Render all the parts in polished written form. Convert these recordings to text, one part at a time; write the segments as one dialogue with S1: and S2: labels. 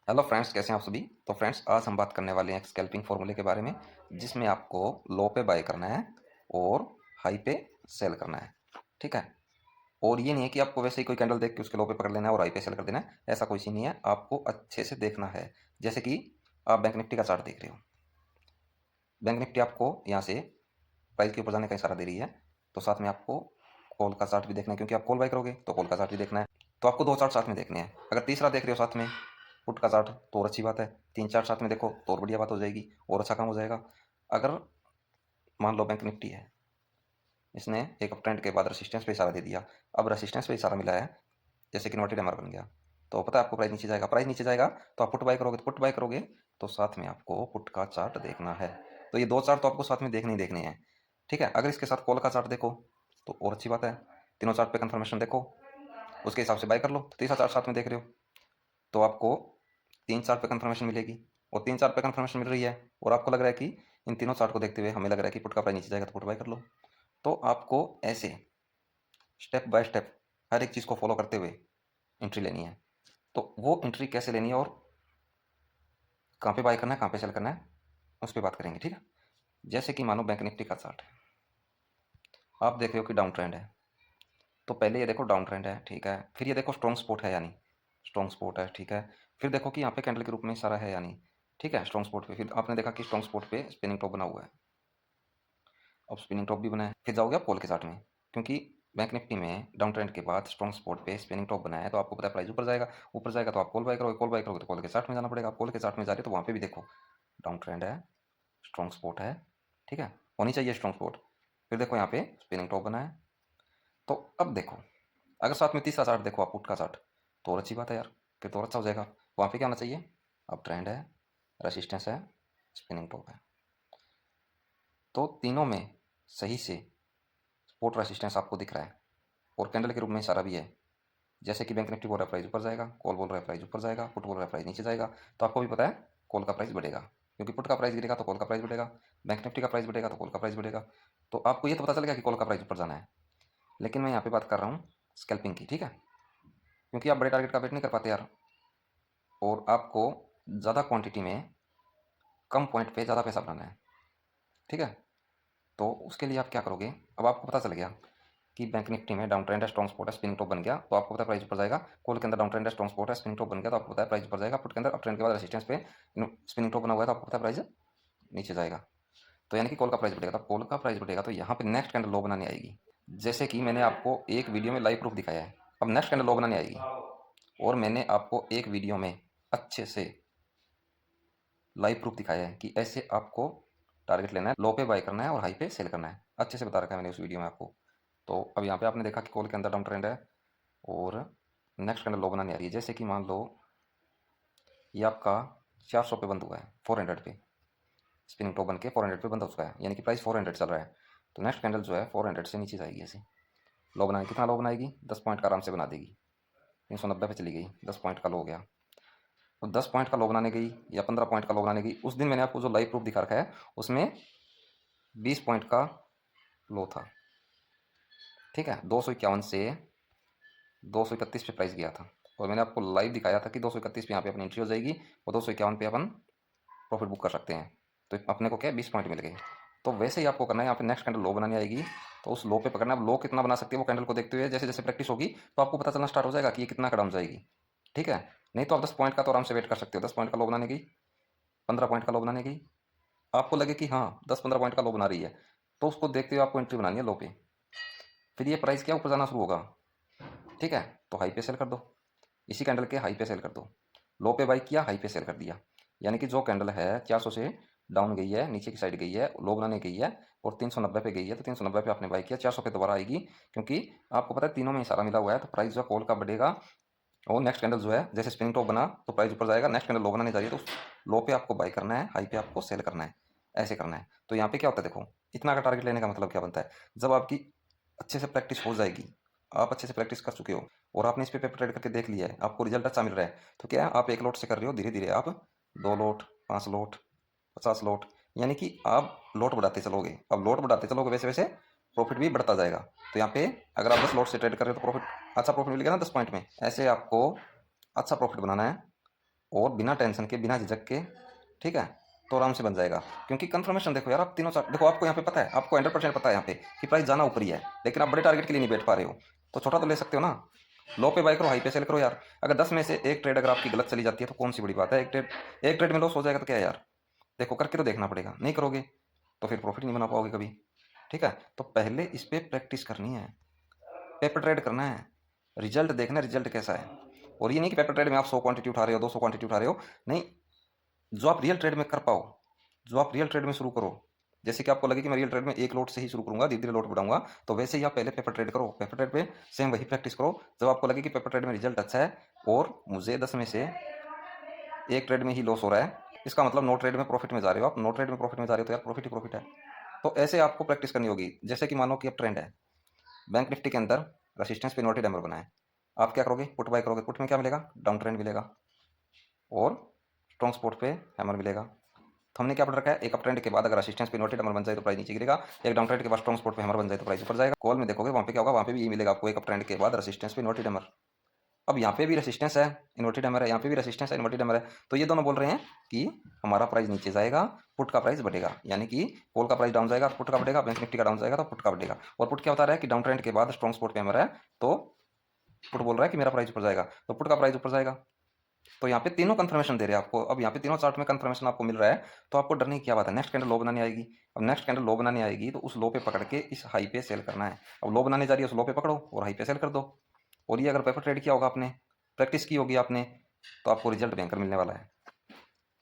S1: Hello friends, कैसे हैं आप सभी। तो फ्रेंड्स, आज हम बात करने वाले हैं एक स्कैल्पिंग फॉर्मूले के बारे में, जिसमें आपको लो पे बाय करना है और हाई पे सेल करना है। ठीक है। और ये नहीं है कि आपको वैसे ही कोई कैंडल देख के उसके लो पे पकड़ लेना है और हाई पे सेल कर देना है। ऐसा कोई सीन नहीं है, आपको अच्छे से देखना है। जैसे कि आप बैंक निफ्टी का चार्ट देख रहे हो। बैंक निफ्टी आपको यहाँ से प्राइस के ऊपर जाने का इशारा दे रही है, तो साथ में आपको कॉल का चार्ट भी देखना है, क्योंकि आप कॉल बाय करोगे तो कॉल का चार्ट भी देखना है। तो आपको दो चार्ट साथ में देखने हैं। अगर तीसरा देख रहे हो साथ में पुट का चार्ट, तो और अच्छी बात है। तीन चार्ट साथ में देखो तो और बढ़िया बात हो जाएगी और अच्छा काम हो जाएगा। अगर मान लो बैंक निफ्टी है, इसने एक अप ट्रेंड के बाद रेसिस्टेंस पे इशारा दे दिया, अब रेसिस्टेंस पे इशारा मिला है, जैसे कि इन्वर्टेड एमआर बन गया, तो पता है आपको प्राइस नीचे जाएगा। प्राइस नीचे जाएगा तो आप पुट बाय करोगे, तो पुट बाय करोगे तो साथ में आपको पुट का चार्ट देखना है। तो ये दो चार्ट तो आपको साथ में देखने ही देखने हैं। ठीक है। अगर इसके साथ कॉल का चार्ट देखो तो और अच्छी बात है। तीनों चार्ट पे कंफर्मेशन देखो, उसके हिसाब से बाय कर लो। तो तीसरा चार्ट साथ में देख रहे हो तो आपको तीन चार्ट पे कंफर्मेशन मिलेगी, और तीन चार्ट पे कंफर्मेशन मिल रही है और आपको लग रहा है कि इन तीनों चार्ट को देखते हुए हमें लग रहा है कि पुट का प्राइस नीचे जाएगा, तो पुट बाय कर लो। तो आपको ऐसे स्टेप बाय स्टेप हर एक चीज़ को फॉलो करते हुए एंट्री लेनी है। तो वो एंट्री कैसे लेनी है और कहाँ पे बाय करना है, कहाँ पे सेल करना है, उस पर बात करेंगे। ठीक है। जैसे कि मानो बैंक निफ्टी का चार्ट है, आप देख रहे हो कि डाउन ट्रेंड है, तो पहले ये देखो डाउन ट्रेंड है, ठीक है। फिर ये देखो स्ट्रॉन्ग स्पॉट है, यानी स्ट्रॉन्ग स्पॉट है, ठीक है। फिर देखो कि यहाँ पे कैंडल के रूप में इशारा है, यानी ठीक है स्ट्रॉन्ग स्पॉट पे। फिर आपने देखा कि स्ट्रॉन्ग स्पॉट पे स्पिनिंग टॉप बना हुआ है, अब स्पिनिंग टॉप भी बना है। फिर जाओगे आप कॉल के चार्ट में, क्योंकि बैंक निफ्टी में डाउन ट्रेंड के बाद स्ट्रॉन्ग स्पॉट पे स्पिनिंग टॉप बना है, तो आपको पता है प्राइस ऊपर जाएगा। ऊपर जाएगा तो आप कॉल बाय करोगे, कॉल बाय करोगे तो कॉल के चार्ट में जाना पड़ेगा। आप कॉल के चार्ट में जा रहे हो तो वहाँ पे भी देखो डाउन ट्रेंड है, स्ट्रॉन्ग स्पॉट है, ठीक है, होनी चाहिए स्ट्रॉन्ग स्पॉट। फिर देखो यहाँ पे स्पिनिंग टॉप बना है। तो अब देखो, अगर साथ में तीसरा चार्ट देखो आप पुट का चार्ट, तो और अच्छी बात है यार, फिर तो और अच्छा हो जाएगा। वहाँ पे क्या होना चाहिए, अब ट्रेंड है, रेसिस्टेंस है, स्पिनिंग टॉप है। तो तीनों में सही से सपोर्ट रेसिस्टेंस आपको दिख रहा है और कैंडल के रूप में इशारा भी है। जैसे कि बैंक निफ्टी बोल रहा है प्राइस ऊपर जाएगा, कॉल बोल रहा है प्राइस ऊपर जाएगा, पुट बोल रहा है प्राइस नीचे जाएगा, तो आपको भी पता है कॉल का प्राइस बढ़ेगा, क्योंकि पुट का प्राइस गिरेगा तो कॉल का प्राइस बढ़ेगा, बैंक निफ्टी का प्राइस बढ़ेगा तो कॉल का प्राइस बढ़ेगा। तो आपको ये तो पता चलेगा कि कॉल का प्राइस ऊपर जाना है। लेकिन मैं यहाँ पे बात कर रहा हूँ स्कैल्पिंग की, ठीक है, क्योंकि आप बड़े टारगेट का वेट नहीं कर पाते यार, और आपको ज़्यादा क्वांटिटी में कम पॉइंट पे ज़्यादा पैसा बनाना है। ठीक है। तो उसके लिए आप क्या करोगे, अब आपको पता चल गया कि बैंक निफ्टी में डाउन ट्रेंड है, स्ट्रॉन्ग स्पॉट है, स्पिनिंग टॉप बन गया, तो आपको पता है प्राइस ऊपर जाएगा। कॉल के अंदर डाउन ट्रेंड है, स्ट्रॉन्ग स्पॉट है, स्पिनिंग टॉप बन गया, तो आपको पता है प्राइस ऊपर जाएगा। पुट के अंदर अप ट्रेंड के बाद रेसिस्टेंस पे स्पिनिंग टॉप बना हुआ है, तो आपको पता है प्राइस नीचे जाएगा। तो यानी कि कॉल का प्राइस बढ़ेगा, तो कॉल का प्राइस बढ़ेगा तो यहाँ पे नेक्स्ट कैंडल लो बनाने आएगी। जैसे कि मैंने आपको एक वीडियो में लाइव प्रूफ दिखाया है, अब नेक्स्ट कैंडल लो बनाने आएगी। और मैंने आपको एक वीडियो में अच्छे से लाइव प्रूफ दिखाया है कि ऐसे आपको टारगेट लेना है, लो पे बाय करना है और हाई पे सेल करना है। अच्छे से बता रखा है मैंने उस वीडियो में आपको। तो अब यहाँ पे आपने देखा कि कॉल के अंदर डाउन ट्रेंड है और नेक्स्ट कैंडल लो बनाने आ रही है। जैसे कि मान लो ये आपका 400 पे बंद हुआ है, 400 पे स्पिनिंग टॉप बन के 400 पे बंद हो चुका है, यानी कि प्राइस 400 चल रहा है। तो नेक्स्ट कैंडल जो है 400 से नीचे जाएगी ऐसे। लो बनाएगी, कितना लो बनाएगी, 10 पॉइंट का आराम से बना देगी। 390 पे चली गई, 10 पॉइंट का लो हो गया। तो 10 पॉइंट का लो बनाने गई या 15 पॉइंट का लो बनाने गई। उस दिन मैंने आपको जो लाइव प्रूफ दिखा रखा है उसमें 20 पॉइंट का लो था। ठीक है। 251 से 231 पे प्राइस गया था, और मैंने आपको लाइव दिखाया था कि 231 पे यहाँ पे अपनी एंट्री हो जाएगी और 251 पे अपन प्रॉफिट बुक कर सकते हैं। तो अपने को क्या 20 पॉइंट मिल गए। तो वैसे ही आपको करना है, यहाँ पे नेक्स्ट कैंडल लो बनानी आएगी, तो उस लो पे पकड़ना है। अब लो कितना बना सकती है वो कैंडल को देखते हुए जैसे जैसे प्रैक्टिस होगी तो आपको पता चलना स्टार्ट हो जाएगा कि ये कितना कदम जाएगी। ठीक है। नहीं तो आप 10 पॉइंट का तो आराम से वेट कर सकते हो। 10 पॉइंट का लो बनाने गई, 15 पॉइंट का लो बनाने गई, आपको लगे कि हाँ 10-15 पॉइंट का लो बना रही है, तो उसको देखते हुए आपको एंट्री बनानी है लो पे। फिर ये प्राइस क्या ऊपर जाना शुरू होगा, ठीक है, तो हाई पे सेल कर दो। इसी कैंडल के हाई पे सेल कर दो। लो पे बाई किया, हाई पे सेल कर दिया। यानी कि जो कैंडल है 400 से डाउन गई है, नीचे की साइड गई है, लो बनाने गई है और 390 पे गई है, तो 390 पे आपने बाई किया, 400 पे दोबारा आएगी, क्योंकि आपको पता है तीनों में इशारा मिला हुआ है। तो प्राइस जो है कॉल का बढ़ेगा और नेक्स्ट कैंडल जो है जैसे स्पिनिंग टॉप बना तो प्राइस ऊपर जाएगा। नेक्स्ट कैंडल लो बनाने जा रही है तो लो पे आपको बाई करना है, हाई पे आपको सेल करना है, ऐसे करना है। तो यहाँ पे क्या होता है देखो, इतना का टारगेट लेने का मतलब क्या बनता है, जब आपकी अच्छे से प्रैक्टिस हो जाएगी, आप अच्छे से प्रैक्टिस कर चुके हो और आपने इस पे पेपर ट्रेड करके देख लिया है, आपको रिजल्ट अच्छा मिल रहा है, तो क्या है आप एक लोट से कर रहे हो, धीरे धीरे आप 2 लोट, 5 लोट, 50 लोट, यानी कि आप लोट बढ़ाते चलोगे। अब लोट बढ़ाते चलोगे वैसे वैसे प्रॉफिट भी बढ़ता जाएगा। तो यहाँ पे अगर आप 10 लोट से ट्रेड कर रहे हो तो प्रॉफिट, अच्छा प्रॉफिट मिल गया ना 10 पॉइंट में। ऐसे आपको अच्छा प्रॉफिट बनाना है और बिना टेंशन के, बिना झिझक के, ठीक है, तो आराम से बन जाएगा। क्योंकि कंफर्मेशन देखो यार, आप तीनों चार्ट देखो, आपको यहाँ पे पता है, आपको 100% पता है यहाँ पे कि प्राइस जाना ऊपर ही है, लेकिन आप बड़े टारगेट के लिए नहीं बैठ पा रहे हो, तो छोटा तो ले सकते हो ना। लो पे बाय करो, हाई पे सेल करो यार। अगर 10 में से एक ट्रेड अगर आपकी गलत चली जाती है तो कौन सी बड़ी बात है, एक ट्रेड में लॉस हो जाएगा तो क्या है यार, देखो करके तो देखना पड़ेगा, नहीं करोगे तो फिर प्रॉफिट नहीं बना पाओगे कभी। ठीक है, तो पहले इस पर प्रैक्टिस करनी है, पेपर ट्रेड करना है, रिजल्ट देखना है, रिजल्ट कैसा है। और ये नहीं कि पेपर ट्रेड में आप 100 क्वांटिटी उठा रहे हो, 200 क्वांटिटी उठा रहे हो, नहीं, जो आप रियल ट्रेड में कर पाओ, जो आप रियल ट्रेड में शुरू करो। जैसे कि आपको लगे कि मैं रियल ट्रेड में एक लोट से ही शुरू करूंगा, धीरे धीरे लोट बढ़ाऊंगा, तो वैसे ही आप पहले पेपर ट्रेड करो, पेपर ट्रेड पे सेम वही प्रैक्टिस करो। जब आपको लगे कि पेपर ट्रेड में रिजल्ट अच्छा है और मुझे 10 में से एक ट्रेड में ही लॉस हो रहा है, इसका मतलब नो ट्रेड में प्रॉफिट में जा रहे हो, आप नो ट्रेड में प्रॉफिट में जा रहे हो तो यार प्रॉफिट ही प्रॉफिट है। तो ऐसे आपको प्रैक्टिस करनी होगी। जैसे कि मानो कि अब ट्रेंड है, बैंक निफ्टी के अंदर रेसिस्टेंस पे इन्वर्टेड हैमर बना है, आप क्या करोगे, पुट बाय करोगे, पुट में क्या मिलेगा, डाउन ट्रेंड मिलेगा, और स्ट्रॉन्ग स्पॉट पे हैमर मिलेगा। तो हमने क्या पढ़ रखा है, एक अप ट्रेंड के बाद अगर रेसिस्टेंस पे इन्वर्टेड हैमर बन जाए तो प्राइस नीचे गिरेगा, एक डाउन ट्रेंड के बाद स्ट्रॉन्ग स्पॉट पे हैमर बन जाए तो प्राइस ऊपर जाएगा। कॉल में देखोगे वहाँ पे क्या होगा, वहाँ पे भी ये मिलेगा आपको, एक अप ट्रेंड के बाद रेसिस्टेंस पे इन्वर्टेड हैमर। अब यहाँ पे भी रेसिस्टेंस है, इन्वर्टेड हैमर है, यहाँ पे भी रेसिस्टेंस है, इन्वर्टेड हैमर है, तो ये दोनों बोल रहे हैं कि हमारा प्राइस नीचे जाएगा, पुट का प्राइस बढ़ेगा, यानी कि कॉल का प्राइस डाउन जाएगा, पुट का बढ़ेगा, बैंक निफ्टी का डाउन जाएगा तो पुट का बढ़ेगा। और पुट क्या बता रहा है कि डाउन ट्रेंड के बाद स्ट्रॉन्ग स्पॉट पे हैमर है, तो पुट बोल रहा है कि मेरा प्राइस ऊपर जाएगा, तो पुट का प्राइस ऊपर जाएगा। तो यहाँ पे तीनों कंफर्मेशन दे रहे हैं आपको। अब यहाँ पे तीनों चार्ट में कंफर्मेशन आपको मिल रहा है, तो आपको डरने की क्या बात है। नेक्स्ट कैंडल लो बनाने आएगी, अब नेक्स्ट कैंडल लो बनाने आएगी तो उस लो पे पकड़ के इस हाई पे सेल करना है। अब लो बनाने जा रही है, उस लो पे पकड़ो और हाई पे सेल कर दो। और ये अगर पेपर ट्रेड किया होगा आपने, प्रैक्टिस की होगी आपने, तो आपको रिजल्ट भयंकर मिलने वाला है।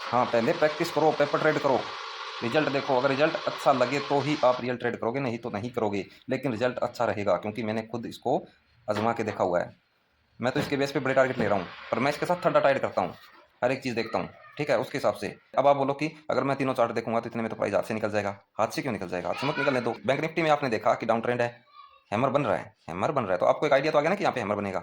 S1: हाँ, पहले प्रैक्टिस करो, पेपर ट्रेड करो, रिजल्ट देखो, अगर रिजल्ट अच्छा लगे तो ही आप रियल ट्रेड करोगे, नहीं तो नहीं करोगे। लेकिन रिजल्ट अच्छा रहेगा, क्योंकि मैंने खुद इसको आजमा के देखा हुआ है। मैं तो इसके बेस पे बड़े टारगेट ले रहा हूँ, पर मैं इसके साथ थर्ड टाइड करता हूँ, हर एक चीज़ देखता हूँ, ठीक है, उसके हिसाब से। अब आप बोलो कि अगर मैं तीनों चार्ट देखूंगा तो इतने में तो प्राइस हाथ से निकल जाएगा। हाथ से क्यों निकल जाएगा, हाथ से मत निकलने दो। बैंक निफ्टी में आपने देखा कि डाउन ट्रेंड है, हैमर बन रहा है, हैमर बन रहा है, तो आपको एक आइडिया तो आ गया ना कि यहाँ पे हैमर बनेगा।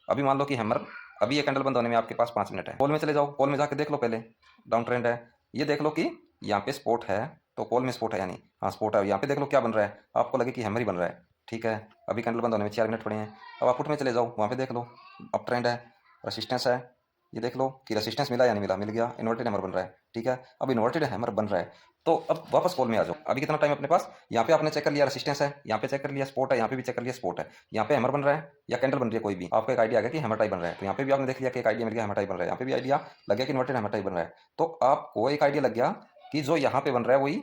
S1: अभी मान लो कि हैमर, अभी ये कैंडल बंद होने में आपके पास 5 मिनट है, कॉल में चले जाओ, कॉल में जाके देख लो पहले, डाउन ट्रेंड है, ये देख लो कि यहाँ पे स्पोर्ट है, तो कॉल में स्पोर्ट है, यानी हाँ स्पोर्ट है, यहाँ पे देख लो क्या बन रहा है, आपको लगे कि हैमर ही बन रहा है, ठीक है, अभी कैंडल बंद होने में 4 मिनट पड़े हैं। अब आप पुट में चले जाओ, वहाँ पे देख लो अप ट्रेंड है, रेसिस्टेंस है, ये देख लो कि रेसिस्टेंस मिला या नहीं मिला, मिल गया, इन्वर्टेड हैमर बन रहा है, ठीक है, अब इन्वर्टेड हैमर बन रहा है। तो अब वापस कॉल में आ जाओ, अभी कितना टाइम अपने पास, यहाँ पे आपने चेक कर लिया रेसिस्टेंस है, यहाँ पे चेक कर लिया स्पोर्ट है, यहाँ पे भी चेक कर लिया स्पोर्ट है, यहाँ पे हैमर बन रहा है या कैंडल बन रही है, कोई भी आपको एक आइडिया आ गया कि हैमर टाइप बन रहा है, तो यहाँ पे भी आपने देख लिया कि एक आइडिया मिल गया हैमर टाइप बन रहा है, यहाँ पे भी आइडिया लग गया कि इन्वर्टेड हैमर टाइप बन रहा है। तो आपको एक आइडिया लग गया कि जो यहाँ पे बन रहा है वही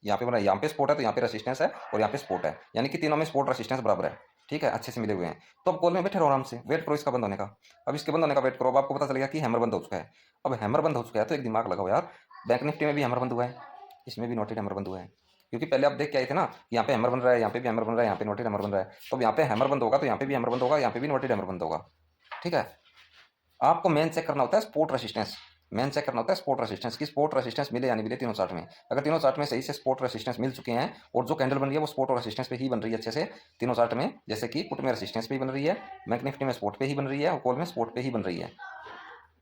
S1: यहाँ पे बन रहा है, यहाँ पे स्पोर्ट है तो यहाँ पे रेसिस्टेंस है और यहाँ पे स्पोर्ट है, यानी कि तीनों में स्पोर्ट रेसिस्टेंस बराबर है, ठीक है, अच्छे से मिले हुए हैं। तो अब कॉल में बैठे रहो आराम से, वेट करो इसका बंद होने का। अब इसके बंद होने का वेट करो, अब आपको पता चलेगा कि हैमर बंद हो चुका है। अब हैमर बंद हो चुका है तो एक दिमाग लगाओ यार, बैंक निफ्टी में भी हैमर बंद हुआ है, इसमें भी नोटेड हैमर बंद हुआ है, क्योंकि पहले आप देख के आए थे ना, यहाँ पे हैमर बन रहा है, यहाँ पे भी हैमर बन रहा है, यहाँ पे नोटेड हैमर बन रहा है, तो यहाँ पे हैमर बंद होगा तो यहाँ पे भी हैमर बंद होगा, यहाँ पे भी नोटेड हैमर बंद होगा, ठीक है। आपको मेन चेक करना होता है स्पोर्ट रेसिस्टेंस, मेन चेक करना होता है स्पोर्ट रेसिस्टेंस की, स्पोर्ट रेसिस्टेंस मिले या नहीं मिले तीनों चार्ट में। अगर तीनों चार्ट में सही से स्पोर्ट रेसिस्टेंस मिल चुके हैं और जो कैंडल बन रही है वो स्पोर्ट और रेसिस्टेंस पे ही बन रही है अच्छे से तीनों चार्ट में, जैसे कि पुट में रेसिस्टेंस पे ही बन रही है, बैंक निफ्टी में स्पोर्ट पे ही बन रही है और कॉल में स्पोर्ट पे ही बन रही है।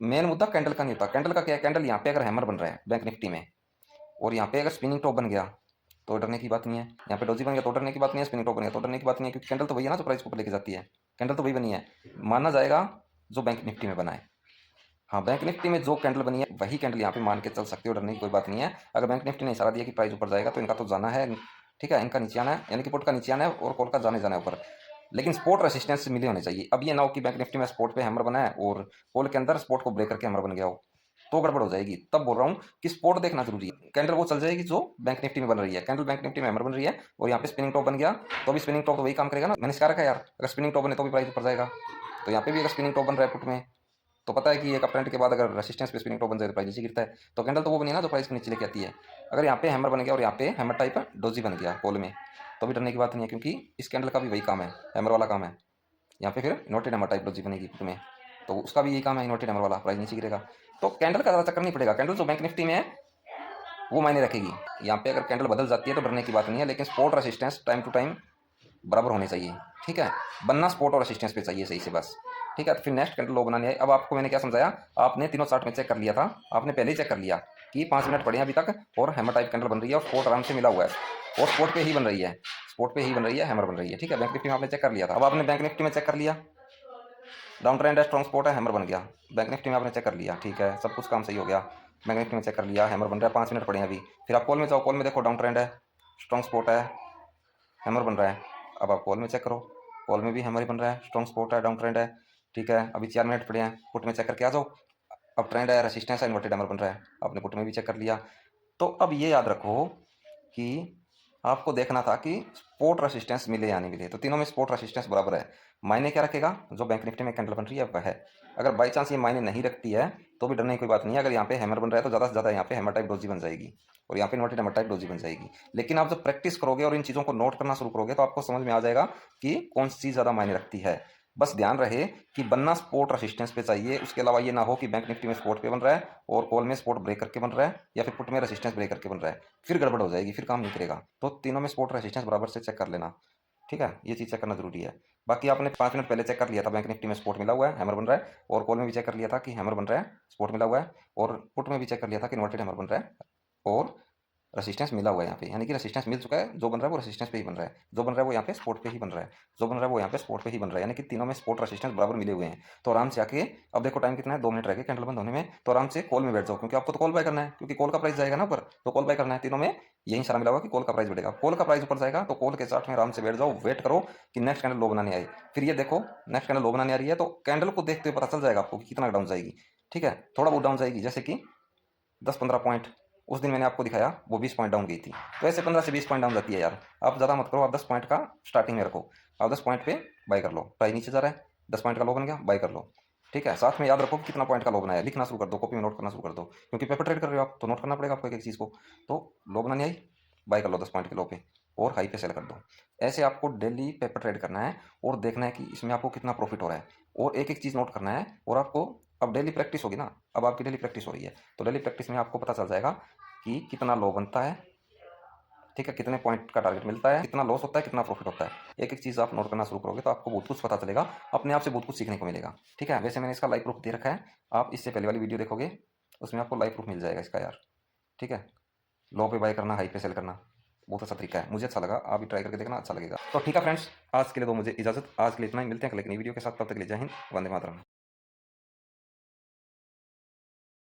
S1: मेन मुद्दा कैंडल का नहीं होता, कैंडल का क्या है, कैंडल यहाँ पे अगर हैमर बन रहा है बैंक निफ्टी में और यहाँ पे अगर स्पिनिंग टॉप बन गया तो डरने की बात नहीं है, यहाँ पे डोजी बन गया तो डरने की बात नहीं है, स्पिनिंग टॉप बन गया तो डरने की बात नहीं है, क्योंकि कैंडल तो वही है ना जो प्राइस को ऊपर लेके जाती है, कैंडल तो वही बनी है, माना जाएगा जो बैंक निफ्टी में बना है। हाँ, बैंक निफ्टी में जो कैंडल बनी है वही कैंडल यहाँ पे मान के चल सकते हो, डरने की कोई बात नहीं है। अगर बैंक निफ्टी ने इशारा दिया कि प्राइस ऊपर जाएगा तो इनका तो जाना है, ठीक है, इनका नीचे आना है, यानी कि पुट का नीचे आना है और कॉल का जाने जाना है ऊपर, लेकिन स्पोर्ट रेसिस्टेंस मिले होने चाहिए। अब ये ना हो कि बैंक निफ्टी में स्पोर्ट पे हैमर बना है और कॉल के अंदर स्पोर्ट को ब्रेक करके हैमर बन गया हो, तो गड़बड़ हो जाएगी। तब बोल रहा हूँ कि स्पोर्ट देखना जरूरी है। कैंडल वो चल जाएगी जो बैंक निफ्टी में बन रही है, कैंडल बैंक निफ्टी में हैमर बन रही है और यहाँ पे स्पिनिंग टॉप बन गया, तो अभी स्पिनिंग टॉप तो वही काम करेगा ना, मैंने सिखा रखा है यार, अगर स्पिनिंग टॉप बने तो भी प्राइस ऊपर जाएगा, तो यहाँ पे भी अगर स्पिनिंग टॉप बन रहा है पुट में तो पता है कि एक अपट्रेंड के बाद अगर रेसिस्टेंस पे स्पिनिंग टॉप बन जाए तो प्राइस नीचे गिरता है, तो कैंडल तो वो बनी ना जो प्राइस को नीचे लेके आती है। अगर यहाँ पे हैमर बन गया और यहाँ पे हैमर टाइप डोजी बन गया कॉल में, तो भी डरने की बात नहीं है, क्योंकि इस कैंडल का भी वही काम है, हैमर वाला काम है। यहाँ पे फिर इन्वर्टेड हैमर टाइप डोजी बनेगी में, तो उसका भी यही काम है, इन्वर्टेड हैमर वाला, प्राइस नीचे गिरेगा। तो कैंडल का ज़्यादा चक्कर नहीं पड़ेगा, कैंडल जो बैंक निफ्टी में है वो मायने रखेगी। यहाँ पे अगर कैंडल बदल जाती है तो डरने की बात नहीं है, लेकिन support resistance time to time बराबर होने चाहिए, ठीक है, बनना स्पोर्ट और रेसिस्टेंस पे चाहिए सही से बस, ठीक है। तो फिर नेक्स्ट कैंडल लो बनानी है। अब आपको मैंने क्या समझाया, आपने तीनों चार्ट में चेक कर लिया था, आपने पहले ही चेक कर लिया कि 5 मिनट पड़े हैं अभी तक और हैमर टाइप कैंडल बन रही है और स्पोर्ट आराम से मिला हुआ है और स्पोर्ट पे ही बन रही है, स्पोर्ट पे ही बन रही है, हैमर बन रही है, ठीक है। बैंक निफ्टी में आपने चेक कर लिया था, अब आपने बैंक निफ्टी में चेक कर लिया, डाउन ट्रेंड है, स्ट्रॉन्ग सपोर्ट है, हैमर बन गया। बैंक निफ्टी में आपने चेक कर लिया, ठीक है, सब कुछ काम सही हो गया। बैंक निफ्टी में चेक कर लिया, हैमर बन रहा है, 5 मिनट पड़े हैं अभी। फिर आप कॉल में जाओ, कॉल में देखो डाउन ट्रेंड है, स्ट्रॉन्ग सपोर्ट है, हैमर बन रहा है। अब आप कॉल में चेक करो, कॉल में भी हैमर ही बन रहा है, स्ट्रॉन्ग सपोर्ट है, डाउन ट्रेंड है, ठीक है। अभी 4 मिनट पड़े हैं, पुट में चेक करके आ जाओ। अब ट्रेंड है, रेसिस्टेंस है, इन्वर्टेड हैमर बन रहा है, आपने पुट में भी चेक कर लिया। तो अब ये याद रखो कि आपको देखना था कि सपोर्ट रेसिस्टेंस मिले या नहीं मिले। तो तीनों में सपोर्ट रेसिस्टेंस बराबर है। मायने क्या रखेगा, जो बैंक निफ्टी में कैंडल बन रही है वह है। अगर बाई चांस ये मायने नहीं रखती है तो भी डरने की कोई बात नहीं है। अगर यहाँ पे हैमर बन रहा है तो ज़्यादा से ज़्यादा यहाँ पे हैमर टाइप डोजी बन जाएगी और यहाँ पे इन्वर्टेड हैमर टाइप डोजी बन जाएगी। लेकिन आप जब प्रैक्टिस करोगे और इन चीज़ों को नोट करना शुरू करोगे तो आपको समझ में आ जाएगा कि कौन सी चीज़ ज़्यादा मायने रखती है। बस ध्यान रहे कि बनना सपोर्ट रेसिस्टेंस पे चाहिए, उसके अलावा ये ना हो कि बैंक निफ्टी में सपोर्ट पे बन रहा है और कॉल में सपोर्ट ब्रेक करके बन रहा है या फिर पुट में रेसिस्टेंस ब्रेक करके बन रहा है, फिर गड़बड़ हो जाएगी, फिर काम नहीं करेगा। तो तीनों में सपोर्ट रेसिस्टेंस बराबर से चेक कर लेना, ठीक है, ये चीज़ चेक करना जरूरी है। बाकी आपने 5 मिनट पहले चेक कर लिया था, बैंक निफ्टी में सपोर्ट मिला हुआ है, हैमर बन रहा है, और कॉल में भी चेक कर लिया था कि हैमर बन रहा है, सपोर्ट मिला हुआ है, और पुट में भी चेक कर लिया था कि इन्वर्टेड हैमर बन रहा है और रेसिस्टेंस मिला हुआ है यहाँ पे, यानी कि रेसिस्टेंस मिल चुका है। जो बन रहा है वो रेसिस्टेंस पे ही बन रहा है, जो बन रहा है वो यहाँ पे सपोर्ट पे ही बन रहा है, जो बन रहा है वो यहाँ पे सपोर्ट पे ही बन रहा है, यानी कि तीनों में सपोर्ट रेसिस्टेंस बराबर मिले हुए हैं। तो आराम से आके, अब देखो टाइम कितना है, 2 मिनट रह गए कैंडल बंद होने में, तो आराम से कॉल में बैठ जाओ, क्योंकि आपको तो कॉल बाय करना है, क्योंकि कॉल का प्राइस जाएगा ना ऊपर, तो कॉल बाय करना है। तीनों में यही सारा मिला हुआ कि कॉल का प्राइस बढ़ेगा, कॉल का प्राइस ऊपर जाएगा तो कॉल के चार्ट में आराम से बैठ जाओ, वेट करो कि नेक्स्ट कैंडल लो बनाने आए। फिर ये देखो नेक्स्ट कैंडल लो बनाने आ रही है तो कैंडल को देखते हुए पता चल जाएगा आपको कि कितना डाउन जाएगी, ठीक है। थोड़ा बहुत डाउन जाएगी, जैसे कि 10-15 पॉइंट उस दिन मैंने आपको दिखाया, वो 20 पॉइंट डाउन गई थी। तो ऐसे 15 से 20 पॉइंट डाउन जाती है यार, आप ज़्यादा मत करो, आप 10 पॉइंट का स्टार्टिंग में रखो, आप 10 पॉइंट पे बाय कर लो। प्राइस नीचे जा रहा है, 10 पॉइंट का लो बन गया, बाय कर लो, ठीक है। साथ में याद रखो कि कितना पॉइंट का लो बनाया, लिखना शुरू कर दो, कॉपी में नोट करना शुरू कर दो, क्योंकि पेपर ट्रेड कर रहे हो आप तो नोट करना पड़ेगा आपको एक एक चीज़ को। तो लो बनानी आई, बाय कर लो 10 पॉइंट के लो पे और हाई पे सेल कर दो। ऐसे आपको डेली पेपर ट्रेड करना है और देखना है कि इसमें आपको कितना प्रॉफिट हो रहा है, और एक एक चीज़ नोट करना है। और आपको अब डेली प्रैक्टिस होगी ना, अब आपकी डेली प्रैक्टिस हो रही है, तो डेली प्रैक्टिस में आपको पता चल जाएगा कि कितना लो बनता है, ठीक है, कितने पॉइंट का टारगेट मिलता है, कितना लॉस होता है, कितना प्रॉफिट होता है। एक एक चीज़ आप नोट करना शुरू करोगे तो आपको बहुत कुछ पता चलेगा, अपने आप से बहुत कुछ सीखने को मिलेगा, ठीक है। वैसे मैंने इसका लाइव प्रूफ दे रखा है, आप इससे पहले वाली वीडियो देखोगे उसमें आपको लाइव प्रूफ मिल जाएगा इसका यार, ठीक है। लो पे बाय करना, हाई पे सेल करना, बहुत अच्छा तरीका है, मुझे अच्छा लगा, आप भी ट्राई करके देखना, अच्छा लगेगा। तो ठीक है फ्रेंड्स, आज के लिए दो मुझे इजाज़त, आज के लिए इतना ही, मिलते हैं कल एक नई वीडियो के साथ, तब तक के लिए जय हिंद, वंदे मातरम।